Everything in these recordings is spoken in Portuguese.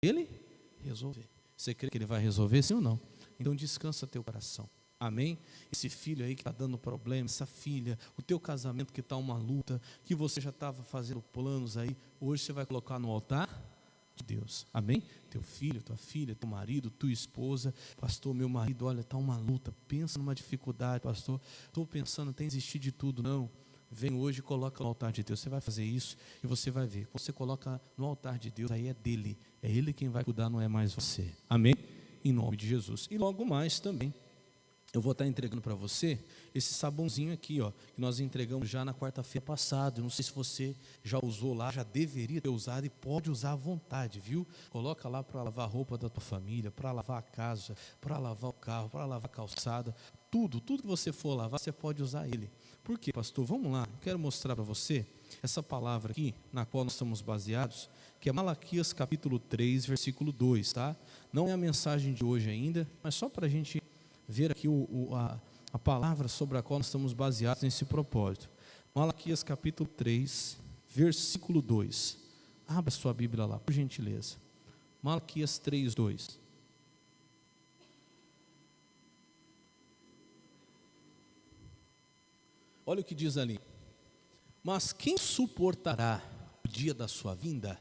Ele resolver. Você crê que Ele vai resolver, sim ou não? Então descansa teu coração. Amém? Esse filho aí que está dando problema, essa filha, o teu casamento que está uma luta, que você já estava fazendo planos aí, hoje você vai colocar no altar de Deus. Amém? Teu filho, tua filha, teu marido, tua esposa. Pastor, meu marido, olha, está uma luta, pensa numa dificuldade, pastor, estou pensando, tem que desistir de tudo. Não, vem hoje e coloca no altar de Deus. Você vai fazer isso e você vai ver. Quando você coloca no altar de Deus, aí é dele, é Ele quem vai cuidar, não é mais você. Amém? Em nome de Jesus. E logo mais também, eu vou estar entregando para você esse sabãozinho aqui, ó, que nós entregamos já na quarta-feira passada. Eu não sei se você já usou lá, já deveria ter usado e pode usar à vontade, viu? Coloca lá para lavar a roupa da tua família, para lavar a casa, para lavar o carro, para lavar a calçada, tudo que você for lavar, você pode usar ele. Por quê, pastor? Vamos lá, eu quero mostrar para você essa palavra aqui, na qual nós estamos baseados, que é Malaquias capítulo 3, versículo 2, tá? Não é a mensagem de hoje ainda, mas só para a gente ver aqui a palavra sobre a qual nós estamos baseados nesse propósito. Malaquias capítulo 3, versículo 2. Abra sua Bíblia lá, por gentileza. Malaquias 3, 2. Olha o que diz ali. Mas quem suportará o dia da sua vinda?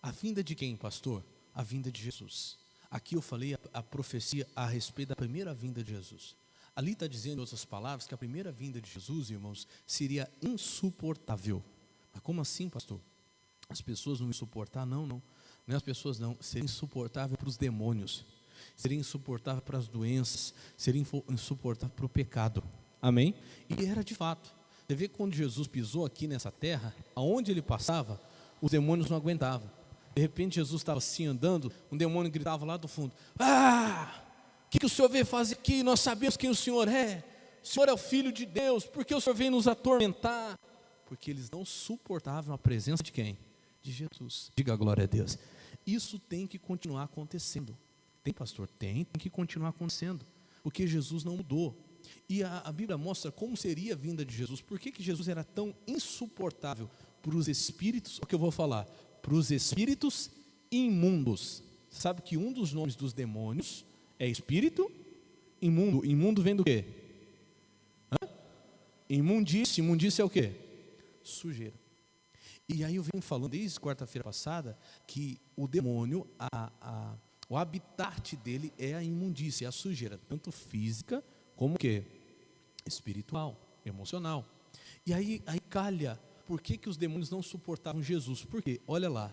A vinda de quem, pastor? A vinda de Jesus. Aqui eu falei a profecia a respeito da primeira vinda de Jesus. Ali está dizendo, em outras palavras, que a primeira vinda de Jesus, irmãos, seria insuportável. Mas como assim, pastor? As pessoas não me suportar? Não. Não é as pessoas não. Seria insuportável para os demônios. Seria insuportável para as doenças. Seria insuportável para o pecado. Amém? E era de fato. Você vê que quando Jesus pisou aqui nessa terra, aonde ele passava, os demônios não aguentavam. De repente Jesus estava assim andando, um demônio gritava lá do fundo: ah, o que o Senhor veio fazer aqui? Nós sabemos quem o Senhor é o Filho de Deus, por que o Senhor veio nos atormentar? Porque eles não suportavam a presença de quem? De Jesus. Diga glória a Deus. Isso tem que continuar acontecendo. Tem, pastor? Tem que continuar acontecendo, porque Jesus não mudou. E a Bíblia mostra como seria a vinda de Jesus. Por que Jesus era tão insuportável para os espíritos? O que eu vou falar? Para os espíritos imundos. Sabe que um dos nomes dos demônios é espírito imundo. Imundo vem do quê? Imundície. Imundície é o quê? Sujeira. E aí eu venho falando desde quarta-feira passada que o demônio, o habitat dele é a imundície, é a sujeira, tanto física como o quê? Espiritual, emocional. E aí calha. Por que os demônios não suportavam Jesus? Por quê? Olha lá.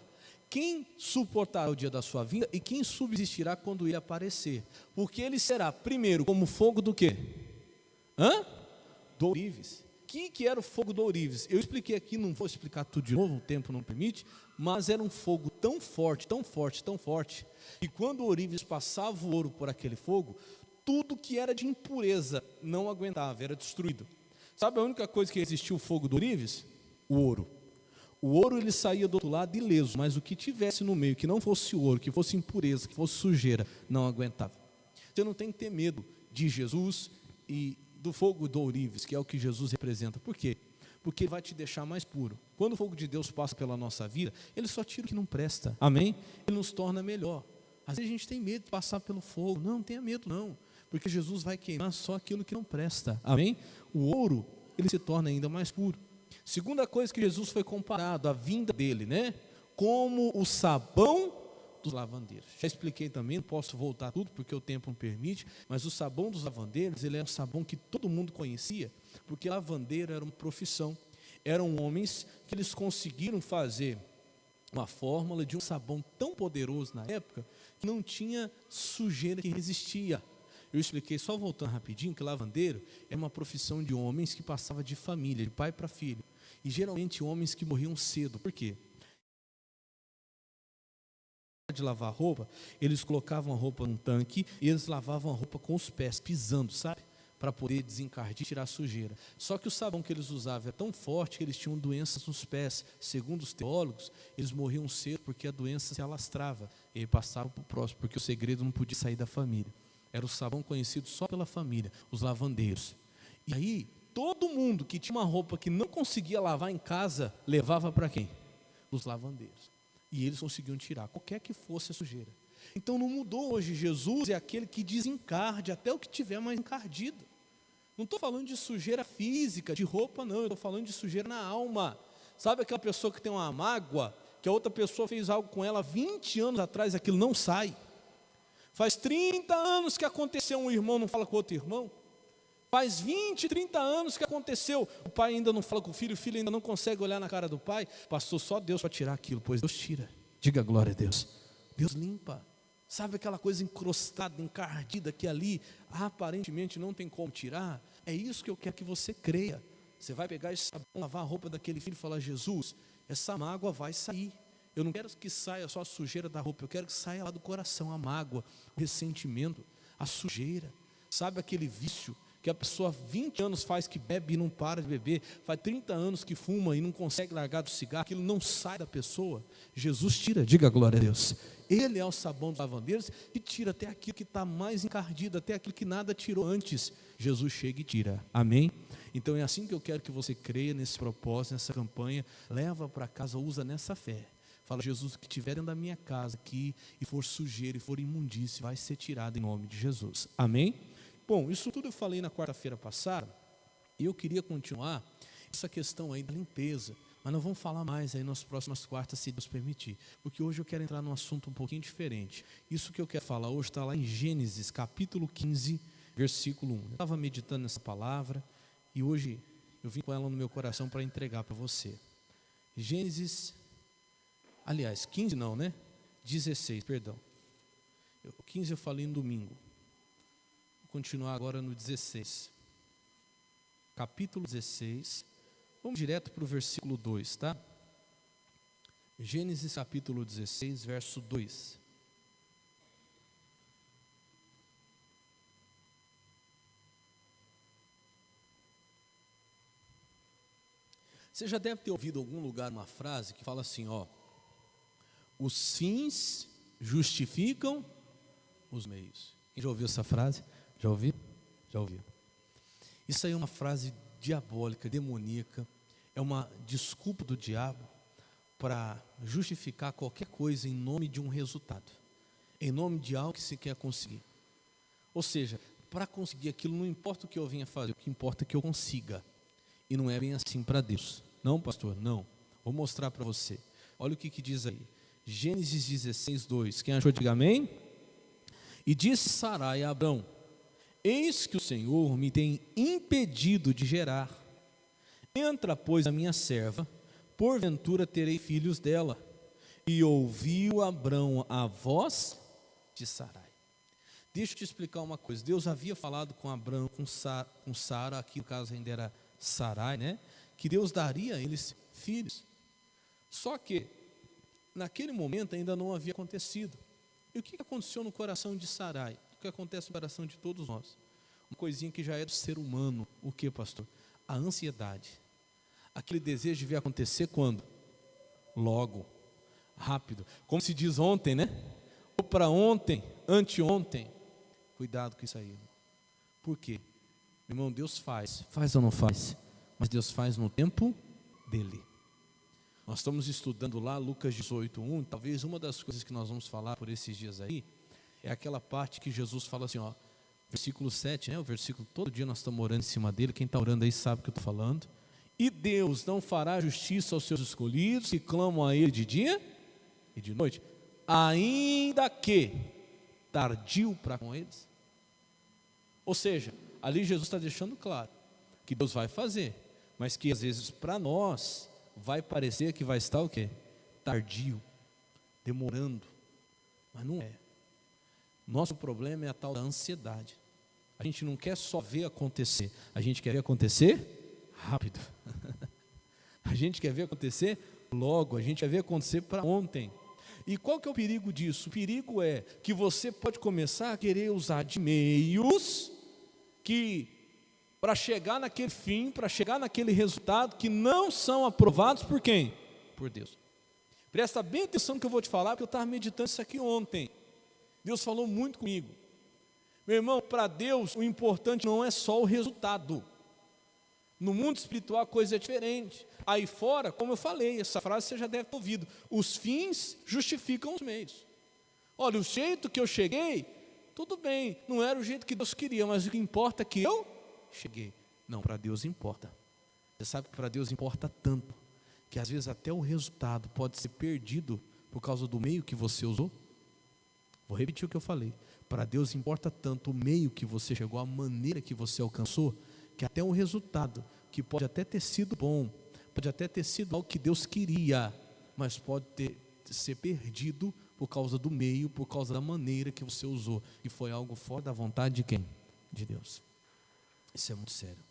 Quem suportará o dia da sua vinda e quem subsistirá quando ele aparecer? Porque ele será, primeiro, como fogo do quê? Do ourives. Que era o fogo do ourives? Eu expliquei aqui, não vou explicar tudo de novo, o tempo não permite, mas era um fogo tão forte, tão forte, tão forte, que quando o ourives passava o ouro por aquele fogo, tudo que era de impureza não aguentava, era destruído. Sabe a única coisa que resistiu o fogo do ourives? O ouro. O ouro ele saía do outro lado ileso, mas o que tivesse no meio, que não fosse ouro, que fosse impureza, que fosse sujeira, não aguentava. Você não tem que ter medo de Jesus e do fogo do ourives, que é o que Jesus representa. Por quê? Porque ele vai te deixar mais puro. Quando o fogo de Deus passa pela nossa vida, ele só tira o que não presta. Amém? Ele nos torna melhor. Às vezes a gente tem medo de passar pelo fogo. Não tenha medo não. Porque Jesus vai queimar só aquilo que não presta. Amém? O ouro, ele se torna ainda mais puro. Segunda coisa que Jesus foi comparado, a vinda dele, né? Como o sabão dos lavandeiros. Já expliquei também, não posso voltar tudo porque o tempo não permite, mas o sabão dos lavandeiros, ele é um sabão que todo mundo conhecia, porque lavandeiro era uma profissão. Eram homens que eles conseguiram fazer uma fórmula de um sabão tão poderoso na época, que não tinha sujeira que resistia. Eu expliquei, só voltando rapidinho, que lavandeiro é uma profissão de homens que passava de família, de pai para filho. E geralmente homens que morriam cedo. Por quê? De lavar roupa, eles colocavam a roupa num tanque e eles lavavam a roupa com os pés, pisando, sabe? Para poder desencardir e tirar a sujeira. Só que o sabão que eles usavam é tão forte que eles tinham doenças nos pés. Segundo os teólogos, eles morriam cedo porque a doença se alastrava. E aí passavam para o próximo, porque o segredo não podia sair da família. Era o sabão conhecido só pela família, os lavandeiros. E aí, todo mundo que tinha uma roupa que não conseguia lavar em casa, levava para quem? Os lavandeiros. E eles conseguiam tirar, qualquer que fosse a sujeira. Então não mudou hoje, Jesus é aquele que desencarde até o que tiver mais encardido. Não estou falando de sujeira física, de roupa não, eu estou falando de sujeira na alma. Sabe aquela pessoa que tem uma mágoa, que a outra pessoa fez algo com ela 20 anos atrás, aquilo não sai. Faz 30 anos que aconteceu, um irmão não fala com outro irmão. Faz 20, 30 anos que aconteceu, o pai ainda não fala com o filho ainda não consegue olhar na cara do pai. Pastor, só Deus para tirar aquilo, pois Deus tira. Diga glória a Deus. Deus limpa. Sabe aquela coisa encrostada, encardida, que ali aparentemente não tem como tirar? É isso que eu quero que você creia. Você vai pegar esse sabão, lavar a roupa daquele filho e falar: Jesus, essa mágoa vai sair. Eu não quero que saia só a sujeira da roupa, eu quero que saia lá do coração a mágoa, o ressentimento, a sujeira. Sabe aquele vício que a pessoa 20 anos faz que bebe e não para de beber, faz 30 anos que fuma e não consegue largar do cigarro, aquilo não sai da pessoa? Jesus tira, diga glória a Deus. Ele é o sabão dos lavandeiros que tira até aquilo que está mais encardido, até aquilo que nada tirou antes. Jesus chega e tira, amém? Então é assim que eu quero que você creia nesse propósito, nessa campanha. Leva para casa, usa nessa fé. Fala: Jesus, o que tiver dentro da minha casa aqui, e for sujeira, e for imundície, vai ser tirado em nome de Jesus, amém? Bom, isso tudo eu falei na quarta-feira passada, e eu queria continuar essa questão aí da limpeza, mas nós vamos falar mais aí nas próximas quartas, se Deus permitir, porque hoje eu quero entrar num assunto um pouquinho diferente. Isso que eu quero falar hoje está lá em Gênesis, capítulo 15, versículo 1. Eu estava meditando nessa palavra, e hoje eu vim com ela no meu coração para entregar para você. Gênesis, aliás, 15 não, né? 16, perdão. 15 eu falei no domingo. Vou continuar agora no 16. Capítulo 16. Vamos direto para o versículo 2, tá? Gênesis capítulo 16, verso 2. Você já deve ter ouvido em algum lugar uma frase que fala assim, ó: os fins justificam os meios. Quem já ouviu essa frase? Já ouviu? Já ouviu. Isso aí é uma frase diabólica, demoníaca. É uma desculpa do diabo para justificar qualquer coisa em nome de um resultado, em nome de algo que se quer conseguir. Ou seja, para conseguir aquilo, não importa o que eu venha fazer, o que importa é que eu consiga. E não é bem assim para Deus. Não, pastor, não. Vou mostrar para você. Olha o que diz aí. Gênesis 16, 2. Quem achou, diga amém. E disse Sarai a Abrão: eis que o Senhor me tem impedido de gerar. Entra, pois, a minha serva, porventura terei filhos dela. E ouviu Abrão a voz de Sarai. Deixa eu te explicar uma coisa. Deus havia falado com Abrão, com Sara, aqui no caso ainda era Sarai, né? Que Deus daria a eles filhos. Só que naquele momento ainda não havia acontecido. E o que aconteceu no coração de Sarai? O que acontece no coração de todos nós? Uma coisinha que já é do ser humano. O que, pastor? A ansiedade. Aquele desejo de ver acontecer quando? Logo, rápido. Como se diz ontem, né? Ou para ontem, anteontem. Cuidado com isso aí, irmão. Por quê? Meu irmão, Deus faz ou não faz? Mas Deus faz no tempo dele. Nós estamos estudando lá Lucas 18:1. Talvez uma das coisas que nós vamos falar por esses dias aí é aquela parte que Jesus fala assim, ó, versículo 7, né? O versículo, todo dia nós estamos orando em cima dele. Quem está orando aí sabe o que eu estou falando. E Deus não fará justiça aos seus escolhidos que clamam a ele de dia e de noite, ainda que tardio para com eles. Ou seja, ali Jesus está deixando claro que Deus vai fazer, mas que às vezes para nós vai parecer que vai estar o quê? Tardio, demorando, mas não é. Nosso problema é a tal da ansiedade. A gente não quer só ver acontecer, a gente quer ver acontecer rápido. A gente quer ver acontecer logo, a gente quer ver acontecer para ontem. E qual que é o perigo disso? O perigo é que você pode começar a querer usar de meios que, para chegar naquele fim, para chegar naquele resultado, que não são aprovados por quem? Por Deus. Presta bem atenção no que eu vou te falar, porque eu estava meditando isso aqui ontem. Deus falou muito comigo. Meu irmão, para Deus o importante não é só o resultado. No mundo espiritual a coisa é diferente. Aí fora, como eu falei, essa frase você já deve ter ouvido: os fins justificam os meios. Olha, o jeito que eu cheguei, tudo bem, não era o jeito que Deus queria, mas o que importa é que eu cheguei. Não, para Deus importa. Você sabe que para Deus importa tanto, que às vezes até o resultado pode ser perdido por causa do meio que você usou. Vou repetir o que eu falei. Para Deus importa tanto o meio que você chegou, a maneira que você alcançou, que até o resultado, que pode até ter sido bom, pode até ter sido algo que Deus queria, mas pode ser perdido por causa do meio, por causa da maneira que você usou, e foi algo fora da vontade de quem? De Deus. Isso é muito sério.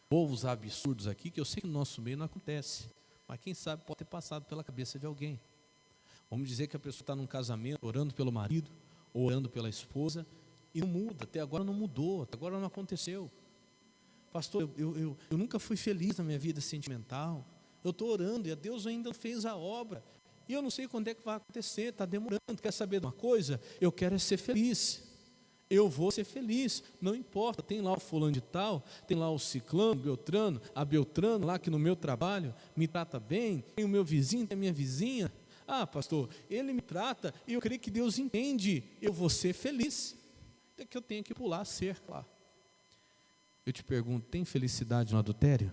Vou usar absurdos aqui, que eu sei que no nosso meio não acontece, mas quem sabe pode ter passado pela cabeça de alguém. Vamos dizer que a pessoa está num casamento, orando pelo marido, ou orando pela esposa, e não muda, até agora não mudou, até agora não aconteceu. Pastor, eu nunca fui feliz na minha vida sentimental, eu estou orando e a Deus ainda fez a obra, e eu não sei quando é que vai acontecer, está demorando. Quer saber de uma coisa? Eu quero é ser feliz, eu vou ser feliz, não importa, tem lá o fulano de tal, tem lá o ciclano, Beltrano, a Beltrano lá que no meu trabalho me trata bem, tem o meu vizinho, tem a minha vizinha. Ah, pastor, ele me trata e eu creio que Deus entende, eu vou ser feliz. É que eu tenho que pular a cerca lá. Eu te pergunto, tem felicidade no adultério?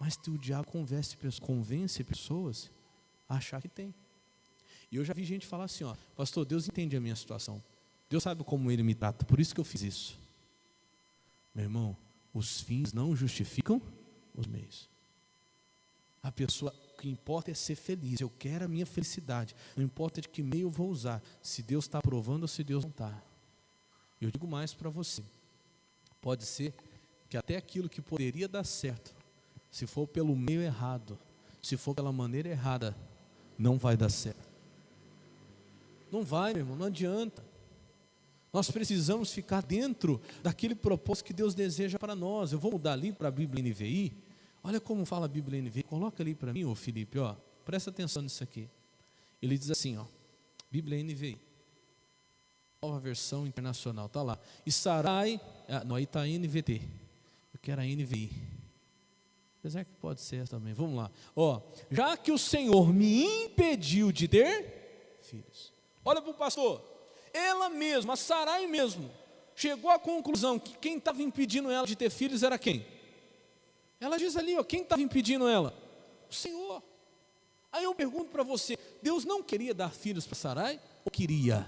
Mas o diabo convence pessoas a achar que tem. E eu já vi gente falar assim, ó, pastor, Deus entende a minha situação, Deus sabe como Ele me trata, por isso que eu fiz isso. Meu irmão, os fins não justificam os meios. A pessoa, o que importa é ser feliz, eu quero a minha felicidade, não importa de que meio eu vou usar, se Deus está aprovando ou se Deus não está. Eu digo mais para você, pode ser que até aquilo que poderia dar certo, se for pelo meio errado, se for pela maneira errada, não vai dar certo. Não vai, meu irmão, não adianta. Nós precisamos ficar dentro daquele propósito que Deus deseja para nós. Eu vou mudar ali para a Bíblia NVI. Olha como fala a Bíblia NVI. Coloca ali para mim, ô Felipe, ó, presta atenção nisso aqui. Ele diz assim, ó, Bíblia NVI, nova versão internacional, está lá. E Sarai, não, aí está a NVT. Eu quero a NVI. Apesar que pode ser essa também. Vamos lá. Ó, já que o Senhor me impediu de ter filhos. Olha para o pastor. Ela mesma, a Sarai mesmo, chegou à conclusão que quem estava impedindo ela de ter filhos era quem? Ela diz ali, ó, quem estava impedindo ela? O Senhor. Aí eu pergunto para você, Deus não queria dar filhos para Sarai? Ou queria?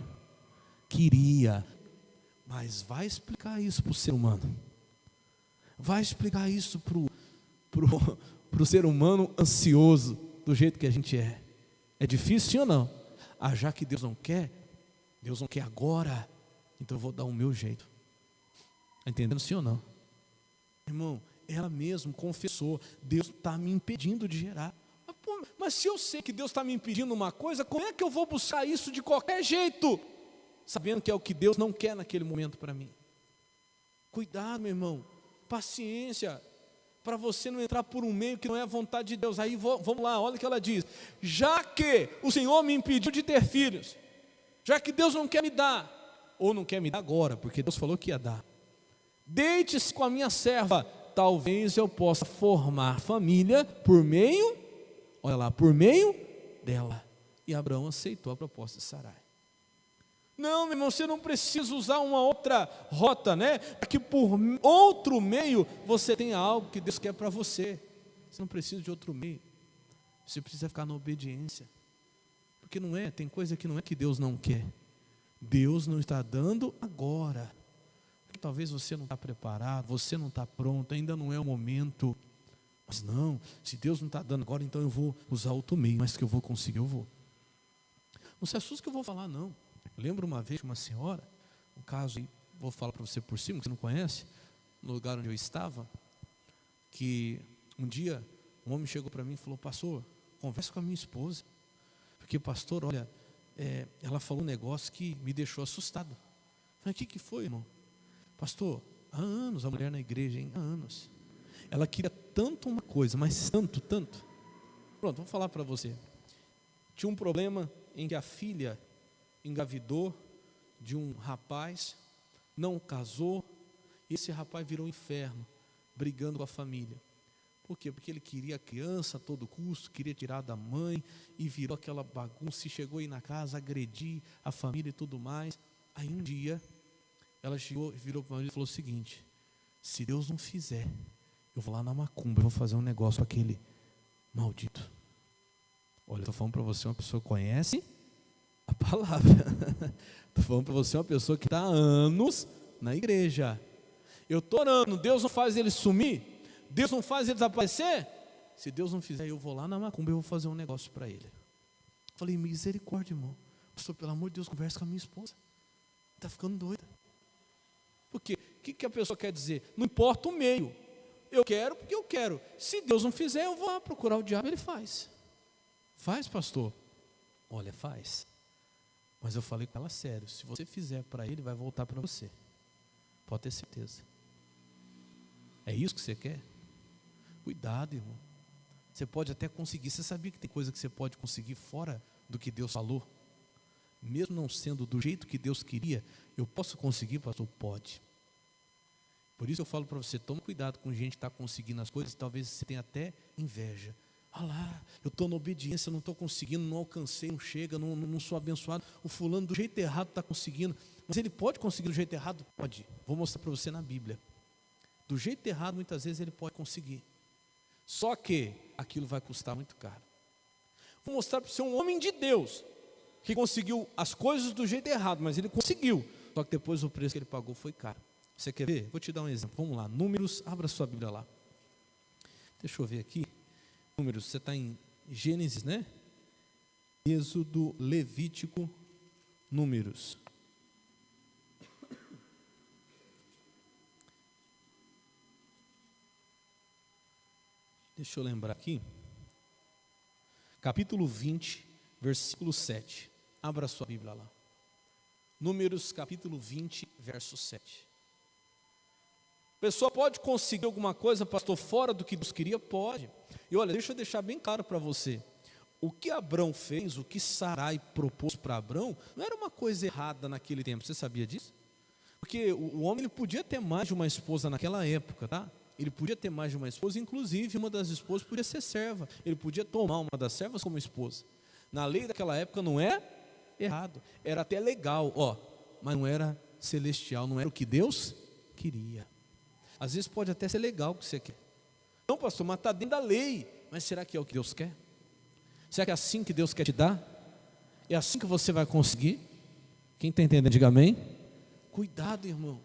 Queria. Mas vai explicar isso para o ser humano. Vai explicar isso para o ser humano ansioso, do jeito que a gente é. É difícil, sim ou não? Ah, já que Deus não quer agora, então eu vou dar o meu jeito. Está entendendo, sim ou não? Irmão, ela mesma confessou, Deus está me impedindo de gerar. Mas se eu sei que Deus está me impedindo uma coisa, como é que eu vou buscar isso de qualquer jeito? Sabendo que é o que Deus não quer naquele momento para mim. Cuidado, meu irmão, paciência, para você não entrar por um meio que não é a vontade de Deus. Aí vamos lá, olha o que ela diz. Já que o Senhor me impediu de ter filhos, já que Deus não quer me dar, ou não quer me dar agora, porque Deus falou que ia dar, deite-se com a minha serva, talvez eu possa formar família por meio, olha lá, por meio dela. E Abraão aceitou a proposta de Sarai. Não, meu irmão, você não precisa usar uma outra rota, né? Para que por outro meio você tenha algo que Deus quer para você. Você não precisa de outro meio. Você precisa ficar na obediência. Porque não é, tem coisa que não é que Deus não quer. Deus não está dando agora. Porque talvez você não está preparado, você não está pronto, ainda não é o momento. Mas não, se Deus não está dando agora, então eu vou usar outro meio, mas que eu vou conseguir, eu vou. Não se assusta que eu vou falar, não. Eu lembro uma vez que uma senhora, um caso aí, vou falar para você por cima, que você não conhece, no lugar onde eu estava, que um dia um homem chegou para mim e falou, pastor, conversa com a minha esposa, porque pastor, olha, ela falou um negócio que me deixou assustado. Eu falei, o que foi, irmão? Pastor, há anos, a mulher na igreja, hein? Há anos, ela queria tanto uma coisa, mas tanto, pronto, vou falar para você, tinha um problema em que a filha engravidou de um rapaz, não casou, e esse rapaz virou um inferno, brigando com a família. Por quê? Porque ele queria a criança a todo custo, queria tirar da mãe, e virou aquela bagunça, e chegou aí na casa, agredir a família e tudo mais. Aí um dia, ela chegou, virou para o marido e falou o seguinte: se Deus não fizer, eu vou lá na macumba, eu vou fazer um negócio com aquele maldito. Olha, estou falando para você, uma pessoa que conhece a palavra. Estou falando para você, uma pessoa que está há anos na igreja. Eu estou orando, Deus não faz ele sumir? Deus não faz ele desaparecer? Se Deus não fizer, eu vou lá na macumba, eu vou fazer um negócio para ele. Falei, misericórdia, irmão. Pastor, pelo amor de Deus, conversa com a minha esposa. Está ficando doida. Por quê? O que a pessoa quer dizer? Não importa o meio. Eu quero porque eu quero. Se Deus não fizer, eu vou lá procurar o diabo, ele faz. Faz, pastor? Olha, faz. Mas eu falei com ela sério, se você fizer para ele, vai voltar para você. Pode ter certeza. É isso que você quer? Cuidado, irmão. Você pode até conseguir. Você sabia que tem coisa que você pode conseguir fora do que Deus falou? Mesmo não sendo do jeito que Deus queria, eu posso conseguir, pastor? Pode. Por isso eu falo para você, tome cuidado com gente que está conseguindo as coisas, talvez você tenha até inveja. Olha lá, eu estou na obediência, não estou conseguindo, não alcancei, não chega, não sou abençoado. O fulano do jeito errado está conseguindo. Mas ele pode conseguir do jeito errado? Pode. Vou mostrar para você na Bíblia. Do jeito errado, muitas vezes ele pode conseguir. Só que aquilo vai custar muito caro. Vou mostrar para você um homem de Deus que conseguiu as coisas do jeito errado, mas ele conseguiu. Só que depois o preço que ele pagou foi caro. Você quer ver? Vou te dar um exemplo. Vamos lá, Números, abra sua Bíblia lá. Deixa eu ver aqui. Números, você está em Gênesis, né? Êxodo, Levítico, Números. Deixa eu lembrar aqui. Capítulo 20, versículo 7. Abra sua Bíblia lá. Números, capítulo 20, verso 7. A pessoa pode conseguir alguma coisa, pastor, fora do que Deus queria? Pode. E olha, deixa eu deixar bem claro para você. O que Abrão fez, o que Sarai propôs para Abrão, não era uma coisa errada naquele tempo. Você sabia disso? Porque o homem ele podia ter mais de uma esposa naquela época, tá? Ele podia ter mais de uma esposa, inclusive uma das esposas podia ser serva. Ele podia tomar uma das servas como esposa. Na lei daquela época não é errado. Era até legal, mas não era celestial, não era o que Deus queria. Às vezes pode até ser legal o que você quer. Não, pastor, mas está dentro da lei. Mas será que é o que Deus quer? Será que é assim que Deus quer te dar? É assim que você vai conseguir? Quem está entendendo, diga amém. Cuidado, irmão,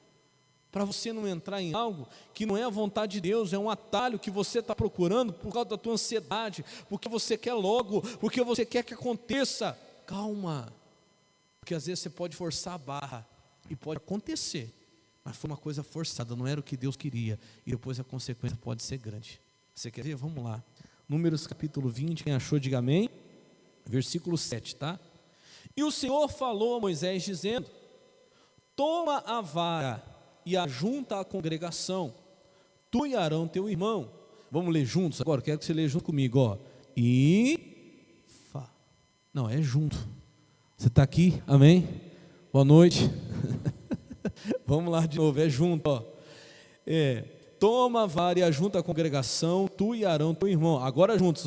para você não entrar em algo que não é a vontade de Deus, é um atalho que você está procurando por causa da tua ansiedade, porque você quer logo, porque você quer que aconteça. Calma, porque às vezes você pode forçar a barra e pode acontecer, mas foi uma coisa forçada, não era o que Deus queria, e depois a consequência pode ser grande. Você quer ver? Vamos lá. Números capítulo 20, quem achou, diga amém. Versículo 7, tá? E o Senhor falou a Moisés dizendo: toma a vara e ajunta a congregação, tu e Arão teu irmão. Vamos ler juntos agora? Quero que você leia junto comigo, Não, é junto. Você está aqui? Amém? Boa noite. Vamos lá de novo, é junto, toma a vara e ajunta a congregação, tu e Arão teu irmão. Agora juntos,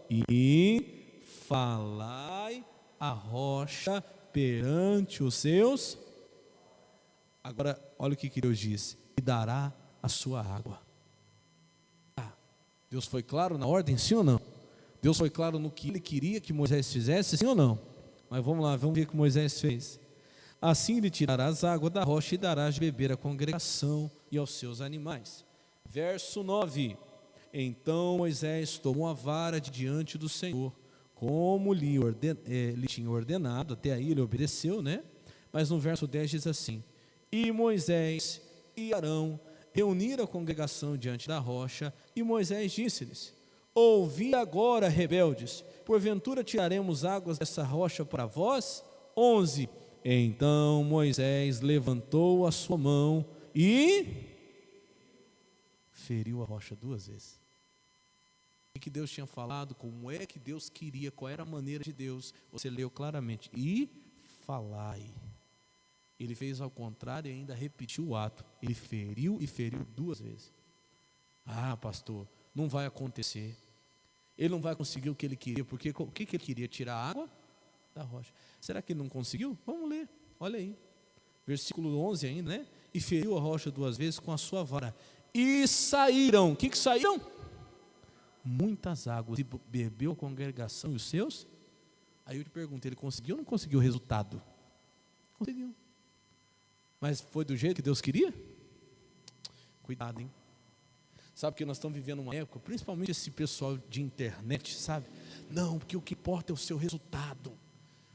e falai a rocha perante os seus. Agora, olha o que Deus diz: e dará a sua água. Deus foi claro na ordem, sim ou não? Deus foi claro no que Ele queria que Moisés fizesse, sim ou não? Mas vamos lá, vamos ver o que Moisés fez. Assim lhe tirarás água da rocha e darás de beber à congregação e aos seus animais. Verso 9. Então Moisés tomou a vara de diante do Senhor, como lhe tinha ordenado. Até aí ele obedeceu, né? Mas no verso 10 diz assim: e Moisés e Arão reuniram a congregação diante da rocha, e Moisés disse-lhes: ouvi agora, rebeldes, porventura tiraremos águas dessa rocha para vós? 11. Então Moisés levantou a sua mão e feriu a rocha 2 vezes. O que Deus tinha falado, como é que Deus queria, qual era a maneira de Deus, você leu claramente: e falai. Ele fez ao contrário e ainda repetiu o ato. Ele feriu e feriu 2 vezes. Ah, pastor, não vai acontecer. Ele não vai conseguir o que ele queria, porque o que ele queria? Tirar a água da rocha. Será que ele não conseguiu? Vamos ler, olha aí. Versículo 11 ainda, né? E feriu a rocha 2 vezes com a sua vara. E saíram, o que saíram? Muitas águas. E bebeu a congregação e os seus. Aí eu te pergunto, ele conseguiu ou não conseguiu o resultado? Conseguiu. Mas foi do jeito que Deus queria? Cuidado, hein? Sabe que nós estamos vivendo uma época, principalmente esse pessoal de internet, sabe? Não, porque o que importa é o seu resultado.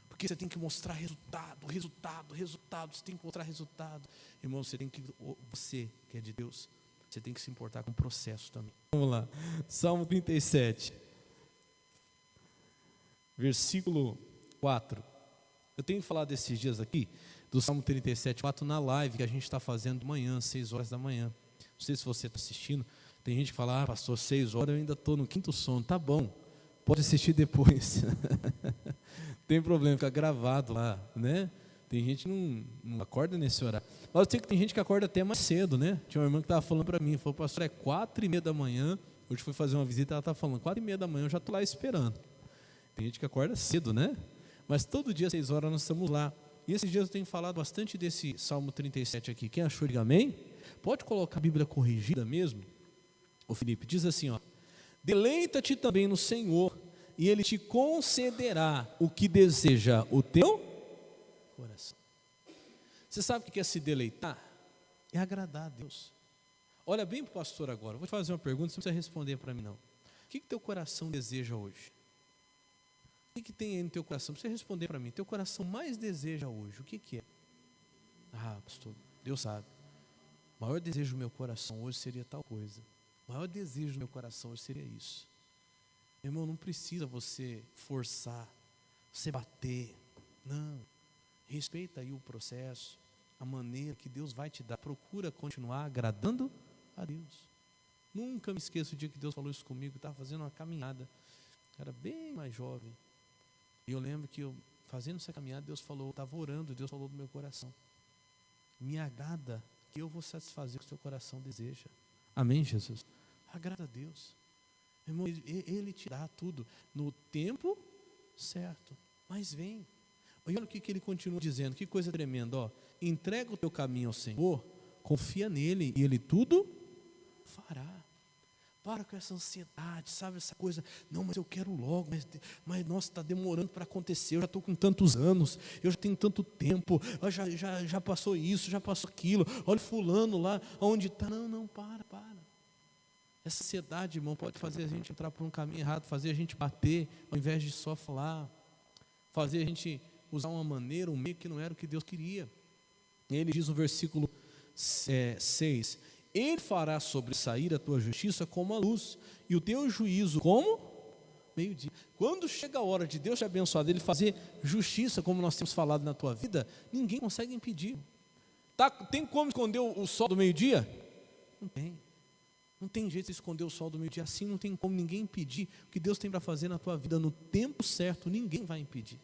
Porque você tem que mostrar resultado, você tem que mostrar resultado. Irmão, você que é de Deus, você tem que se importar com o processo também. Vamos lá, Salmo 37, versículo 4. Eu tenho falado esses dias aqui, do Salmo 37, 4, na live que a gente está fazendo de manhã, 6 horas da manhã. Não sei se você está assistindo. Tem gente que fala, pastor, 6 horas eu ainda estou no quinto sono. Tá bom, pode assistir depois. Tem problema, fica gravado lá, né? Tem gente que não acorda nesse horário. Mas eu sei que tem gente que acorda até mais cedo, né? Tinha uma irmã que estava falando para mim, falou, pastor, é 4:30 da manhã. Hoje fui fazer uma visita, ela estava falando, 4:30 da manhã, eu já estou lá esperando. Tem gente que acorda cedo, né? Mas todo dia, 6 horas, nós estamos lá. E esses dias eu tenho falado bastante desse Salmo 37 aqui. Quem achou, diga amém. Pode colocar a Bíblia corrigida mesmo. O Felipe diz assim, ó: deleita-te também no Senhor, e Ele te concederá o que deseja o teu coração. Você sabe o que é se deleitar? É agradar a Deus. Olha bem para o pastor agora, vou te fazer uma pergunta, você não precisa responder para mim não. O que teu coração deseja hoje? O que tem aí no teu coração? Não precisa responder para mim. Teu coração mais deseja hoje, o que é? Ah, pastor, Deus sabe. O maior desejo do meu coração hoje seria tal coisa. O maior desejo do meu coração hoje seria isso. Irmão, não precisa você forçar, você bater. Não. Respeita aí o processo, a maneira que Deus vai te dar. Procura continuar agradando a Deus. Nunca me esqueço o dia que Deus falou isso comigo. Eu estava fazendo uma caminhada. Era bem mais jovem. E eu lembro que eu, fazendo essa caminhada, Deus falou, eu estava orando, Deus falou do meu coração. Me agrada que eu vou satisfazer o que o seu coração deseja. Amém, Jesus? Agrada a Deus. Irmão, Ele te dá tudo no tempo certo. Mas vem. Olha o que Ele continua dizendo, que coisa tremenda. Ó. Entrega o teu caminho ao Senhor, confia nele e Ele tudo fará. Para com essa ansiedade, sabe, essa coisa, não, mas eu quero logo, mas nossa, está demorando para acontecer, eu já estou com tantos anos, eu já tenho tanto tempo, já passou isso, já passou aquilo, olha fulano lá, onde está, não, para. Essa ansiedade, irmão, pode fazer a gente entrar por um caminho errado, fazer a gente bater, ao invés de só falar, fazer a gente usar uma maneira, um meio que não era o que Deus queria. Ele diz no versículo 6, Ele fará sobressair a tua justiça como a luz, e o teu juízo como meio-dia. Quando chega a hora de Deus te abençoar, dele fazer justiça, como nós temos falado na tua vida, ninguém consegue impedir. Tem como esconder o sol do meio-dia? Não tem. Não tem jeito de esconder o sol do meio-dia. Assim não tem como ninguém impedir o que Deus tem para fazer na tua vida no tempo certo. Ninguém vai impedir.